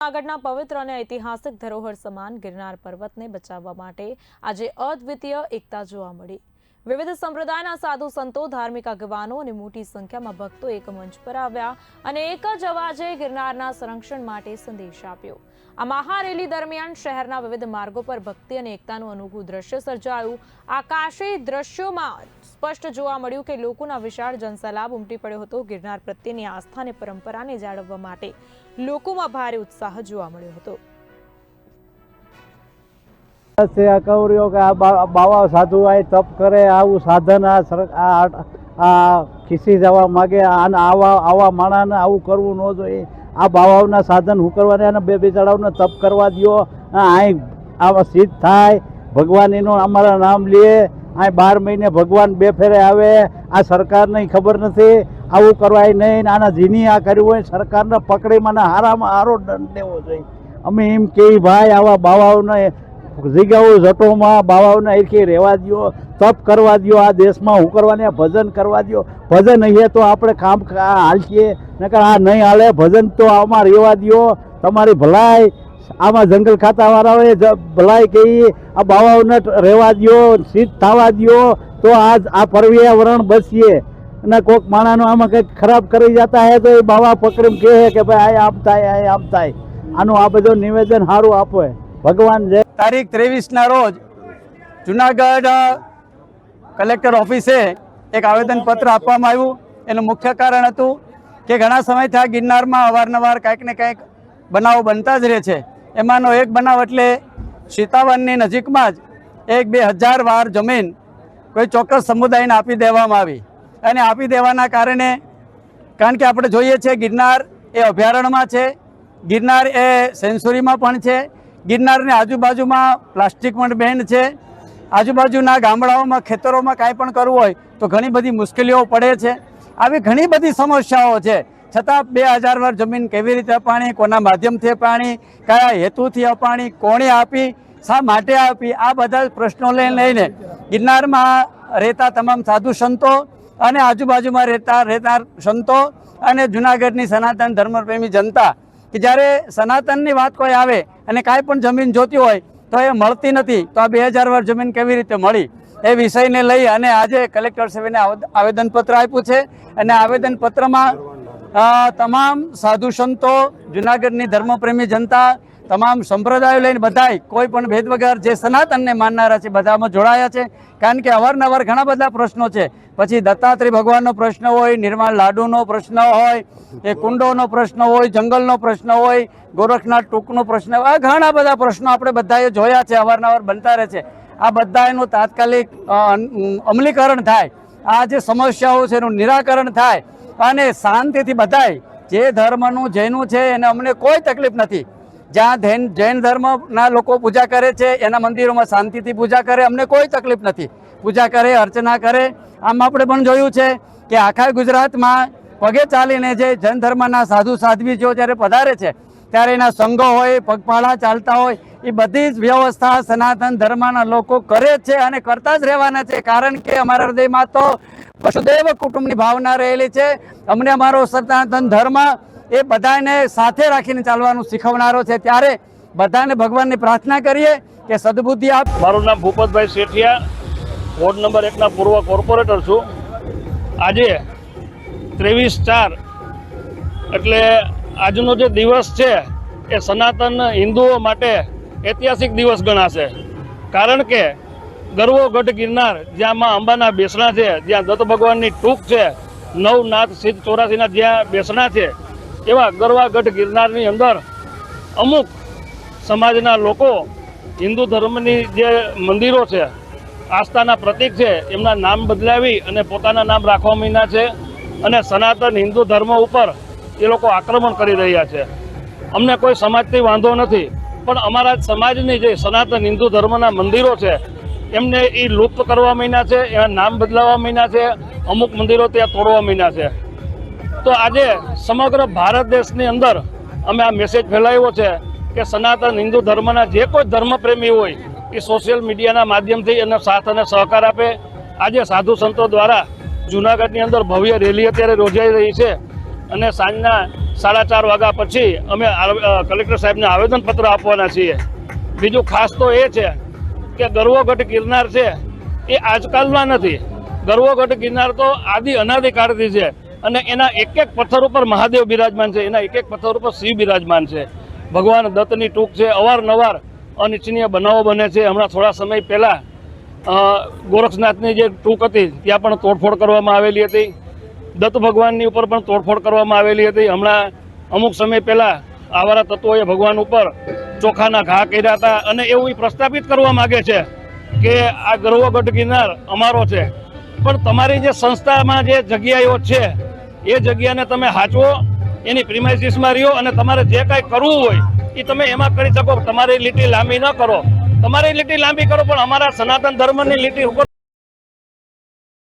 જૂનાગઢના પવિત્ર અને ઐતિહાસિક ધરોહર સમાન ગિરનાર પર્વતને બચાવવા માટે આજે અદ્વિતીય એકતા જોવા મળી। વિવિધ સંપ્રદાયના સાધુ સંતો, ધાર્મિક આગેવાનો અને મોટી સંખ્યામાં ભક્તો એક મંચ પર આવ્યા અને એક જ અવાજે ગિરનારના સંરક્ષણ માટે સંદેશ આપ્યો। આ મહારેલી દરમિયાન શહેરના વિવિધ માર્ગો પર ભક્તિ અને એકતાનું અનોખું દ્રશ્ય સર્જાયું। આકાશી દ્રશ્યોમાં સ્પષ્ટ જોવા મળ્યું કે લોકોના વિશાળ જનસેલાબ ઉમટી પડ્યો હતો। ગિરનાર પ્રત્યેની આસ્થા અને પરંપરાને જાળવવા માટે લોકોમાં ભારે ઉત્સાહ જોવા મળ્યો હતો। બાવા સાધુ આ તપ કરે, આવું સાધન આ ખીસી જવા માગે, આવા માણસને આવું કરવું ન જોઈએ। આ બાવાઓના સાધન હું કરવાને અને બે ચડાવને તપ કરવા દો, અહીં આવા સિદ્ધ થાય, ભગવાન એનું અમારા નામ લે। અહીં 12 મહિને ભગવાન 2 ફેરે આવે। આ સરકારને ખબર નથી, આવું કરવાય નહીં। આના જીની આ કર્યું હોય સરકારને પકડી મને હારામાં હારો દંડ દેવો જોઈએ। અમે એમ કહી ભાઈ આવા બાવાઓને જગ્યાઓ જટોમાં બાવાઓને અહીંથી રહેવા દો, તપ કરવા દો, આ દેશમાં હું કરવાને ભજન કરવા દો। ભજન અહીંયા તો આપણે કામ હાલીએ, નકર આ નહીં હાલે। ભજન તો આમાં રહેવા દો, તમારી ભલાઈ આમાં જંગલ ખાતાવાળાઓએ ભલાઈ કહી આ બાવાઓને રહેવા દો, સિદ્ધ થવા દો, તો આ પર્યાવરણ બચીએ। અને કોઈક માણસનો આમાં કંઈક ખરાબ કરી જતા હે તો એ બાવા પકડીને કહે કે ભાઈ આ આમ થાય, આ આમ થાય। આનું આ બધું નિવેદન સારું આપે। ભગવાન જય। તારીખ 23ના રોજ જૂનાગઢ કલેક્ટર ઓફિસે એક આવેદનપત્ર આપવામાં આવ્યું। એનું મુખ્ય કારણ હતું કે ઘણા સમયથી આ ગિરનારમાં અવારનવાર કંઈક ને કંઈક બનાવો બનતા જ રહે છે। એમાંનો એક બનાવ એટલે સીતાવનની નજીકમાં જ 1-2 હજાર વાર જમીન કોઈ ચોક્કસ સમુદાયને આપી દેવામાં આવી। અને આપી દેવાના કારણે, કારણ કે આપણે જોઈએ છીએ ગિરનાર એ અભયારણ્યમાં છે, ગિરનાર એ સેન્ચુરીમાં પણ છે, ગિરનારની આજુબાજુમાં પ્લાસ્ટિક પણ બેન છે। આજુબાજુના ગામડાઓમાં ખેતરોમાં કાંઈ પણ કરવું હોય તો ઘણી બધી મુશ્કેલીઓ પડે છે। આવી ઘણી બધી સમસ્યાઓ છે, છતાં 2000 વાર જમીન કેવી રીતે અપાણી, કોના માધ્યમથી અપાણી, કયા હેતુથી અપાણી, કોણે આપી, શા માટે આપી, આ બધા પ્રશ્નો લઈને ગિરનારમાં રહેતા તમામ સાધુ સંતો અને આજુબાજુમાં રહેતા સંતો અને જૂનાગઢની સનાતન ધર્મપ્રેમી જનતા કે જ્યારે સનાતનની વાત કોઈ આવે અને કાંઈ પણ જમીન જોતી હોય તો એ મળતી નથી, તો આ 2000 વાર જમીન કેવી રીતે મળી, એ વિષયને લઈ અને આજે કલેક્ટર સાહેબને આવેદનપત્ર આપ્યું છે। અને આવેદનપત્રમાં તમામ સાધુ સંતો, જૂનાગઢની ધર્મપ્રેમી જનતા, તમામ સંપ્રદાયો લઈને બધાય કોઈ પણ ભેદ વગર જે સનાતનને માનનારા છે બધામાં જોડાયા છે। કારણ કે અવારનવાર ઘણા બધા પ્રશ્નો છે, પછી દત્તાત્રેય ભગવાનનો પ્રશ્ન હોય, નિર્માણ લાડુનો પ્રશ્ન હોય, એ કુંડોનો પ્રશ્ન હોય, જંગલનો પ્રશ્ન હોય, ગોરખનાથ ટૂંકનો પ્રશ્ન હોય, આ ઘણા બધા પ્રશ્નો આપણે બધાએ જોયા છે, અવારનવાર બનતા રહે છે। આ બધાનું તાત્કાલિક અમલીકરણ થાય, આ જે સમસ્યાઓ છે એનું નિરાકરણ થાય અને શાંતિથી બધાય જે ધર્મનું જેનું છે એને અમને કોઈ તકલીફ નથી। જ્યાં જૈન ધર્મના લોકો પૂજા કરે છે એના મંદિરોમાં શાંતિથી પૂજા કરે, અમને કોઈ તકલીફ નથી। પૂજા કરે, અર્ચના કરે। આમ આપણે પણ જોયું છે કે આખા ગુજરાતમાં પગે ચાલીને જે જૈન ધર્મના સાધુ સાધ્વીઓ જ્યારે પધારે છે ત્યારે એના સંઘો હોય, પગપાળા ચાલતા હોય, એ બધી જ વ્યવસ્થા સનાતન ધર્મના લોકો કરે જ છે અને કરતા જ રહેવાના છે। કારણ કે અમારા હૃદયમાં તો વસુદેવ કુટુંબની ભાવના રહેલી છે। અમને અમારો સનાતન ધર્મ એ બધાને સાથે રાખીને ચાલવાનું શીખવનારો છે। ત્યારે બધાને ભગવાનની પ્રાર્થના કરીએ કે સદબુદ્ધિ આપ। મારું નામ ભૂપતભાઈ શેઠિયા, વોર્ડ નંબર 1ના પૂર્વ કોર્પોરેટર છું। આજે 23/4 એટલે આજનો જે દિવસ છે એ સનાતન હિન્દુઓ માટે ઐતિહાસિક દિવસ ગણાશે। કારણ કે ગરવો ગઢ ગિરનાર, જ્યાં મા અંબાના બેસણા છે, જ્યાં દત્ત ભગવાનની ટૂંક છે, 9 નાથ સિદ્ધ 84ના જ્યાં બેસણા છે, એવા ગરવા ગઢ ગિરનારની અંદર અમુક સમાજના લોકો હિન્દુ ધર્મની જે મંદિરો છે, આસ્થાના પ્રતીક છે, એમના નામ બદલાવી અને પોતાના નામ રાખવા માંડ્યા છે અને સનાતન હિન્દુ ધર્મ ઉપર એ લોકો આક્રમણ કરી રહ્યા છે। અમને કોઈ સમાજથી વાંધો નથી, પણ અમારા સમાજની જે સનાતન હિન્દુ ધર્મના મંદિરો છે એમને એ લુપ્ત કરવા માંડ્યા છે, એના નામ બદલાવવા માંડ્યા છે, અમુક મંદિરો ત્યાં તોડવા માંડ્યા છે। તો આજે સમગ્ર ભારત દેશની અંદર અમે આ મેસેજ ફેલાવ્યો છે કે સનાતન હિન્દુ ધર્મના જે કોઈ ધર્મપ્રેમી હોય એ સોશિયલ મીડિયાના માધ્યમથી એને સાથ અને સહકાર આપે। આજે સાધુ સંતો દ્વારા જૂનાગઢની અંદર ભવ્ય રેલી અત્યારે યોજાઈ રહી છે અને સાંજના 4:30 વાગ્યા પછી અમે કલેક્ટર સાહેબને આવેદનપત્ર આપવાના છીએ. બીજું ખાસ તો એ છે કે ગરવોગઢ ગિરનાર છે એ આજકાલમાં નથી. ગરવોગઢ ગિરનાર તો અનાદિકાળથી છે અને એના એક એક પથ્થર ઉપર મહાદેવ બિરાજમાન છે, એના એક એક પથ્થર ઉપર શિવ બિરાજમાન છે. ભગવાન દત્તની ટૂંક છે. અવારનવાર અનિચ્છનીય બનાવો બને છે. હમણાં થોડા સમય પહેલાં ગોરખનાથની જે ટૂંક હતી ત્યાં પણ તોડફોડ કરવામાં આવેલી હતી. દત્ત ભગવાનની ઉપર પણ તોડફોડ કરવામાં આવેલી હતી. હમણાં અમુક સમય પહેલાં આવારા તત્વોએ ભગવાન ઉપર ચોખાના ઘા કર્યા હતા અને એવું પ્રસ્થાપિત કરવા માગે છે કે આ ગરવોગઢ ગિરનાર અમારો છે. પણ તમારી જે સંસ્થામાં જે જગ્યાઓ છે એ જગ્યાને તમે હાચવો, એની પ્રિમાઇસીસમાં રહ્યો અને તમારે જે કાંઈ કરવું હોય એ તમે એમાં કરી શકો. તમારી લીટી લાંબી ન કરો, તમારી લીટી લાંબી કરો, પણ અમારા સનાતન ધર્મની લીટી ઉપર